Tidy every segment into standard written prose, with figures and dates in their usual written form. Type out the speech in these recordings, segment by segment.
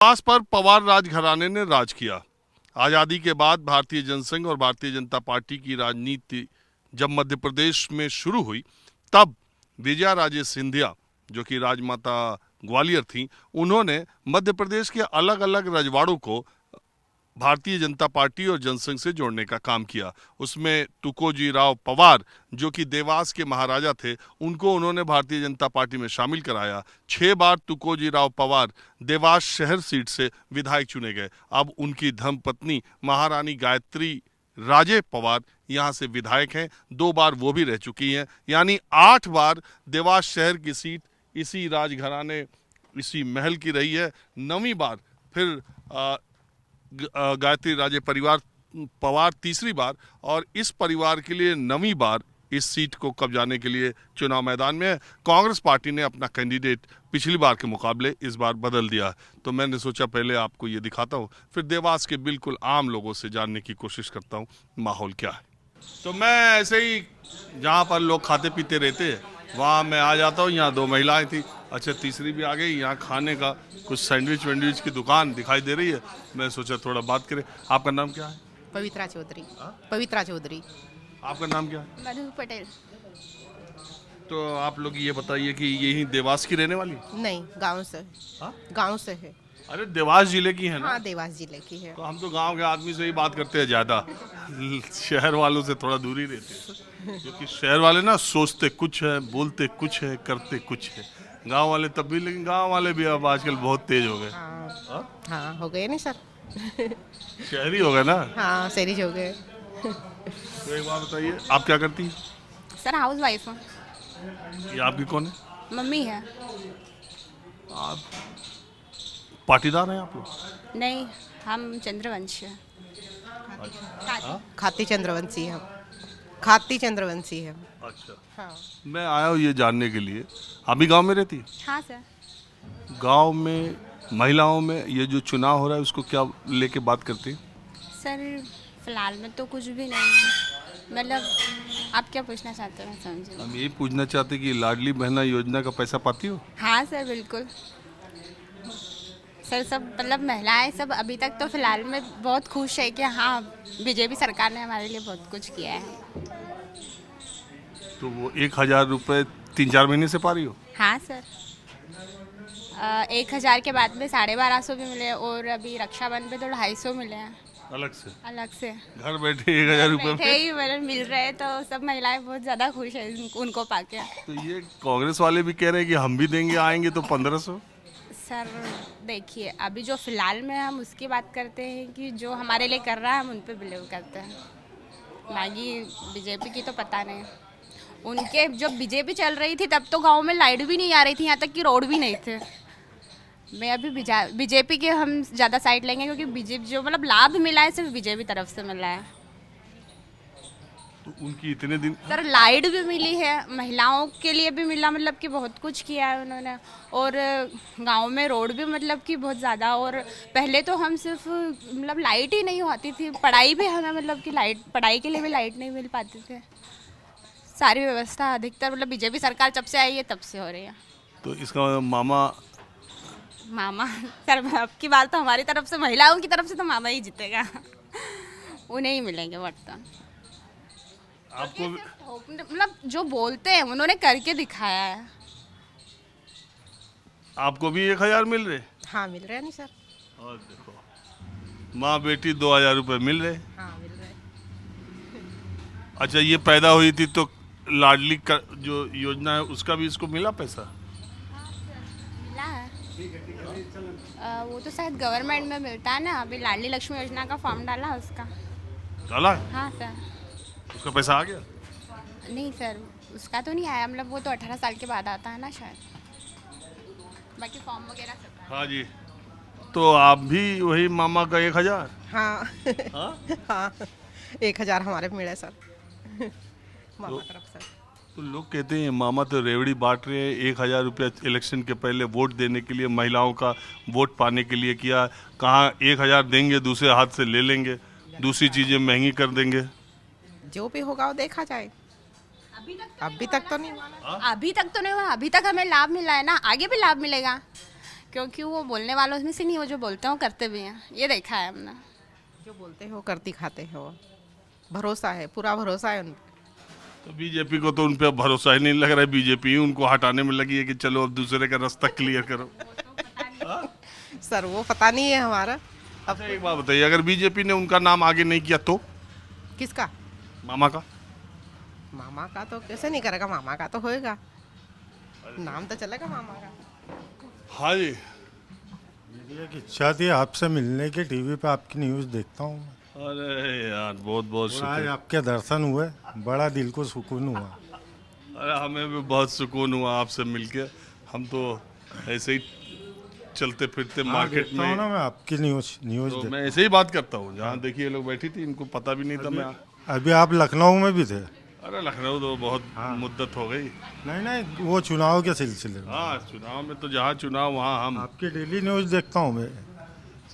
देवास पर पवार राजघराने ने राज किया। आजादी के बाद भारतीय जनसंघ और भारतीय जनता पार्टी की राजनीति जब मध्य प्रदेश में शुरू हुई, तब विजया राजे सिंधिया, जो कि राजमाता ग्वालियर थी, उन्होंने मध्य प्रदेश के अलग अलग रजवाड़ों को भारतीय जनता पार्टी और जनसंघ से जोड़ने का काम किया। उसमें तुकोजी राव पवार, जो कि देवास के महाराजा थे, उनको उन्होंने भारतीय जनता पार्टी में शामिल कराया। 6 बार तुकोजी राव पवार देवास शहर सीट से विधायक चुने गए। अब उनकी धर्मपत्नी महारानी गायत्री राजे पवार यहां से विधायक हैं। 2 बार वो भी रह चुकी हैं, यानी 8 बार देवास शहर की सीट इसी राजघराने, इसी महल की रही है। 9वीं बार फिर गायत्री राजे परिवार पवार तीसरी बार, और इस परिवार के लिए 9वीं बार इस सीट को कब्जाने के लिए चुनाव मैदान में है। कांग्रेस पार्टी ने अपना कैंडिडेट पिछली बार के मुकाबले इस बार बदल दिया। तो मैंने सोचा पहले आपको ये दिखाता हूँ, फिर देवास के बिल्कुल आम लोगों से जानने की कोशिश करता हूँ माहौल क्या है। तो मैं ऐसे ही जहाँ पर लोग खाते पीते रहते हैं वहाँ मैं आ जाता हूँ। यहाँ 2 महिलाएं थी, अच्छा तीसरी भी आ गई। यहाँ खाने का कुछ सैंडविच वैंडविच की दुकान दिखाई दे रही है। मैं सोचा थोड़ा बात करें। आपका नाम क्या है? पवित्रा चौधरी। पवित्रा चौधरी। आपका नाम क्या है? मधु पटेल। तो आप लोग ये बताइए कि यही देवास की रहने वाली? नहीं, गांव से। गांव से है। अरे देवास जिले की है ना? हाँ, देवास जिले की है। तो हम तो गांव के आदमी से ही बात करते हैं ज्यादा, शहर वालों से थोड़ा दूरी रहते हैं, क्योंकि शहर वाले ना सोचते कुछ है, बोलते कुछ है, करते कुछ है। गांव वाले तब भी, लेकिन गांव वाले भी अब आजकल बहुत तेज हो गए। हाँ, हो गए नहीं सर। शहरी हो गए ना? हाँ, शहरी हो गए। तो एक बात बताइए, आप क्या करती हैं? सर हाउस वाइफ हूँ। ये आपकी कौन है? मम्मी है। आप पाटीदार हैं आप लोग? नहीं, हम चंद्रवंशी हैं। खाती चंद्रवंशी है। खाती चंद्रवंशी है। अच्छा। हाँ। मैं आया हूँ ये जानने के लिए, अभी गांव में रहती है? हाँ सर। गांव में महिलाओं में ये जो चुनाव हो रहा है उसको क्या लेके बात करती है? सर फिलहाल में तो कुछ भी नहीं है। मतलब आप क्या पूछना चाहते हैं समझिए। हम यही पूछना चाहते कि लाडली बहना योजना का पैसा पाती हो? हाँ सर बिल्कुल। सर सब मतलब महिलाएं सब अभी तक तो फिलहाल में बहुत खुश है कि हाँ बीजेपी सरकार ने हमारे लिए बहुत कुछ किया है। तो वो 1000 रुपये 3-4 महीने से पा रही हो? हाँ सर। 1000 के बाद में 1250 भी मिले, और अभी रक्षाबंधन पे तो 250 मिले हैं अलग से? अलग से। घर बैठे 1000 रुपये बैठे ही मतलब मिल रहे हैं, तो सब महिलाएं बहुत ज़्यादा खुश है उनको पाके। तो ये कांग्रेस वाले भी कह रहे हैं कि हम भी देंगे, आएंगे तो 1500। सर देखिए, अभी जो फिलहाल में हम उसकी बात करते हैं कि जो हमारे लिए कर रहा है हम उन पर बिलीव करते हैं, बाकी बीजेपी की तो पता नहीं। उनके जब बीजेपी चल रही थी तब तो गांव में लाइट भी नहीं आ रही थी, यहाँ तक कि रोड भी नहीं थे। मैं अभी बीजेपी के हम ज़्यादा साइड लेंगे, क्योंकि बीजेपी जो मतलब लाभ मिला है सिर्फ बीजेपी तरफ से मिला है। तो उनकी इतने दिन सर लाइट भी मिली है, महिलाओं के लिए भी मिला, मतलब कि बहुत कुछ किया है उन्होंने। और गांव में रोड भी मतलब कि बहुत ज़्यादा। और पहले तो हम सिर्फ मतलब लाइट ही नहीं होती थी, पढ़ाई भी हमें मतलब कि पढ़ाई के लिए भी लाइट नहीं मिल पाती थी। सारी व्यवस्था अधिकतर मतलब बीजेपी सरकार जब से आई है तब से हो रही है। तो इसका मामा सर अब की बात तो हमारी तरफ से, महिलाओं की तरफ से तो मामा ही जीतेगा। उन्हें ही मिलेंगे वोट तो। आपको मतलब जो बोलते हैं उन्होंने करके दिखाया है। आपको भी 1000 मिल रहे? हाँ, मिल रहे हैं नहीं सर। और देखो, माँ बेटी 2000 रुपये मिल रहे। हाँ, मिल रहे। अच्छा, ये पैदा हुई थी तो लाडली का जो योजना है उसका भी इसको मिला पैसा? मिला है। वो तो शायद गवर्नमेंट में मिलता है ना। अभी लाडली लक्ष्मी योजना का फॉर्म डाला उसका। डाला? हाँ सर। उसका पैसा आ गया? नहीं सर, उसका तो नहीं आया, मतलब वो तो 18 साल के बाद आता है ना शायद। बाकी फॉर्म वगैरह सब। हाँ जी। तो आप भी वही मामा का 1000? हाँ। हाँ? हाँ, 1000 हमारे मिले सर। मामा तरफ से। तो लोग कहते हैं मामा तो रेवड़ी बांट रहे हैं। 1000 रुपया इलेक्शन के पहले वोट देने के लिए, महिलाओं का वोट पाने के लिए किया। कहाँ 1000 देंगे, दूसरे हाथ से ले लेंगे, दूसरी चीज़ें महंगी कर देंगे। जो भी होगा वो देखा जाए। अभी तक तो नहीं हुआ ना। अभी तक तो नहीं हुआ, अभी तक हमें लाभ मिला है ना, आगे भी लाभ मिलेगा। क्योंकि वो बोलने वालों में से नहीं, वो जो बोलते हैं वो करते भी हैं, ये देखा है हमने। जो बोलते हो करती खाते हो, भरोसा है, पूरा भरोसा है उन पे। तो बीजेपी को तो उन पे भरोसा ही नहीं लग रहा है, बीजेपी उनको हटाने में लगी है कि चलो अब दूसरे का रास्ता क्लियर करो। सर वो पता नहीं है हमारा। अब अच्छा एक बात बताइए, अगर बीजेपी ने उनका नाम आगे नहीं किया तो किसका? मामा का? मामा का तो कैसे नहीं करेगा, मामा का तो होएगा, नाम तो चलेगा मामा का। हाँ जी। मेरी एक इच्छा थी आपसे मिलने की, टीवी पे आपकी न्यूज़ देखता हूँ मैं। अरे यार बहुत बहुत और आज शुक्रिया। आपके दर्शन हुए, बड़ा दिल को सुकून हुआ। अरे हमें भी बहुत सुकून हुआ आपसे मिलके। हम तो ऐसे ही चलते फिरते हाँ, मार्केट देखता हूँ में, ना मैं आपकी न्यूज़ तो देख। मैं ऐसे ही बात करता हूँ। जहाँ देखिए ये लोग बैठी थी, इनको पता भी नहीं था मैं। अभी आप लखनऊ में भी थे? अरे लखनऊ तो बहुत हाँ। मुद्दत हो गई। नहीं नहीं, वो चुनाव के सिलसिले में। हाँ चुनाव में तो जहाँ चुनाव वहाँ हम। आपकी डेली न्यूज़ देखता हूँ मैं।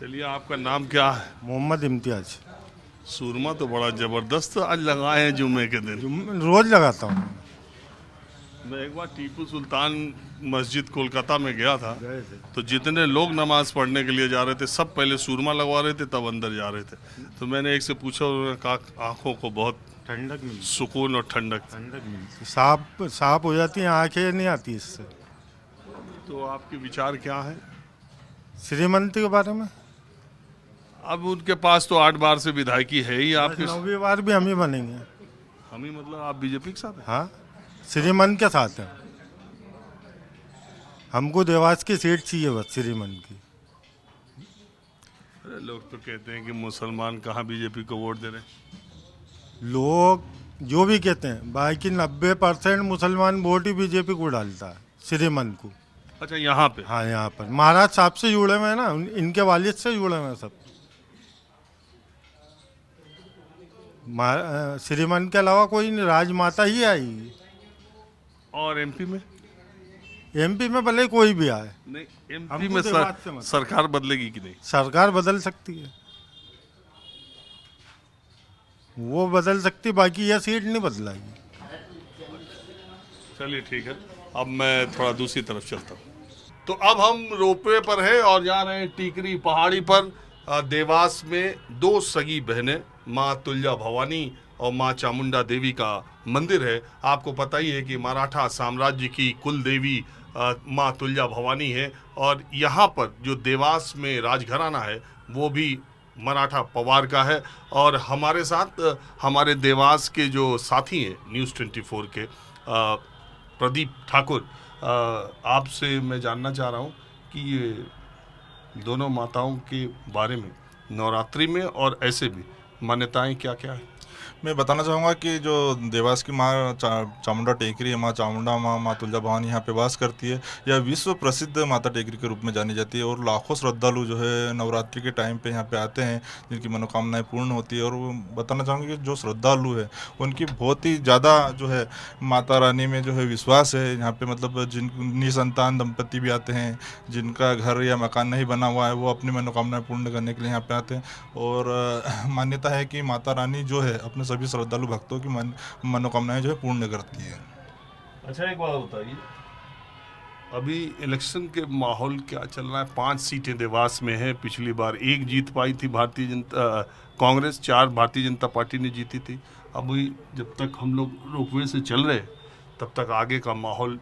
चलिए आपका नाम क्या है? मोहम्मद इम्तियाज। सूरमा तो बड़ा जबरदस्त आज लगाए हैं जुम्मे के दिन। रोज़ लगाता हूँ। मैं एक बार टीपू सुल्तान मस्जिद कोलकाता में गया था, गए थे। तो जितने लोग नमाज पढ़ने के लिए जा रहे थे सब पहले सूरमा लगवा रहे थे, तब अंदर जा रहे थे। तो मैंने एक से पूछा, उन्होंने कहा आंखों को बहुत ठंडक मिलती, सुकून और ठंडक। ठंडक मिलती, साफ हो जाती हैं आंखें, नहीं आती इससे। तो आपके विचार क्या है? श्रीमंती के बारे में अब उनके पास तो 8 बार से विधायकी है ही आपके। 9वीं बार भी हम ही बनेंगे। हम ही मतलब आप बीजेपी के साथ हैं? हाँ, श्रीमंत के साथ हैं। हमको देवास की सीट चाहिए बस, श्रीमंत की। अरे लोग तो कहते हैं कि मुसलमान कहाँ बीजेपी को वोट दे रहे हैं। लोग जो भी कहते हैं, बाकी 90% मुसलमान वोट ही बीजेपी को डालता है, श्रीमंत को। अच्छा यहाँ पे? हाँ, यहाँ पर महाराज साहब से जुड़े हुए हैं ना, इनके वालिद से जुड़े हुए हैं सब। श्रीमंत के अलावा कोई नहीं, राजमाता ही आएगी। और एमपी में? एमपी में भले कोई भी आए, नहीं, एमपी हमको में देवास से मत। सरकार बदलेगी कि नहीं? सरकार बदल सकती है, वो बदल सकती, बाकी यह सीट नहीं बदलेगी। चलिए ठीक है, अब मैं थोड़ा दूसरी तरफ चलता हूँ। तो अब हम रोपवे पर हैं और जा रहे हैं टीकरी पहाड़ी पर। देवास में 2 सगी बहनें, माँ तुल्जा भवानी और माँ चामुंडा देवी का मंदिर है। आपको पता ही है कि मराठा साम्राज्य की कुल देवी माँ तुल्जा भवानी है, और यहाँ पर जो देवास में राजघराना है वो भी मराठा पवार का है। और हमारे साथ हमारे देवास के जो साथी हैं न्यूज़ 24 के प्रदीप ठाकुर, आपसे मैं जानना चाह रहा हूँ कि ये दोनों माताओं के बारे में नवरात्रि में और ऐसे भी मान्यताएं क्या क्या है? मैं बताना चाहूँगा कि जो देवास की माँ चामुंडा टेकरी है, माँ चामुंडा माँ तुल्जा भवानी यहाँ पे वास करती है। यह विश्व प्रसिद्ध माता टेकरी के रूप में जानी जाती है, और लाखों श्रद्धालु जो है नवरात्रि के टाइम पे यहाँ पे आते हैं, जिनकी मनोकामनाएं पूर्ण होती है। और वो बताना चाहूँगा कि जो श्रद्धालु है उनकी बहुत ही ज़्यादा जो है माता रानी में जो है विश्वास है। यहाँ पे मतलब जिन निसंतान दंपति भी आते हैं, जिनका घर या मकान नहीं बना हुआ है, वो अपनी मनोकामनाएं पूर्ण करने के लिए यहाँ पे आते हैं। और मान्यता है कि माता रानी जो है अपने सभी श्रद्धालु भक्तों की मनोकामनाएं जो है पूर्ण करती है। अच्छा एक बात बताइए, अभी इलेक्शन के माहौल क्या चल रहा है? 5 सीटें देवास में हैं। पिछली बार 1 जीत पाई थी भारतीय जनता कांग्रेस, 4 भारतीय जनता पार्टी ने जीती थी। अभी जब तक हम लोग रोपवे से चल रहे तब तक आगे का माहौल,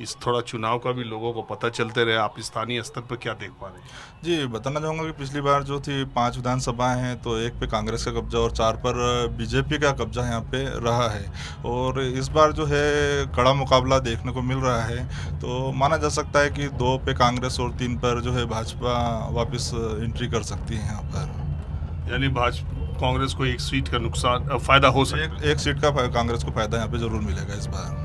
इस थोड़ा चुनाव का भी लोगों को पता चलते रहे। आप स्थानीय स्तर पर क्या देख पा रहे हैं? जी, बताना चाहूँगा कि पिछली बार जो थी 5 विधानसभाएं हैं, तो 1 पे कांग्रेस का कब्जा और 4 पर बीजेपी का कब्जा यहाँ पे रहा है। और इस बार जो है कड़ा मुकाबला देखने को मिल रहा है। तो माना जा सकता है कि 2 पे कांग्रेस और 3 पर जो है भाजपा वापस एंट्री कर सकती है यहाँ पर। यानी कांग्रेस को 1 सीट का नुकसान फायदा हो सकता है। एक सीट का कांग्रेस को फायदा यहाँ पे जरूर मिलेगा इस बार।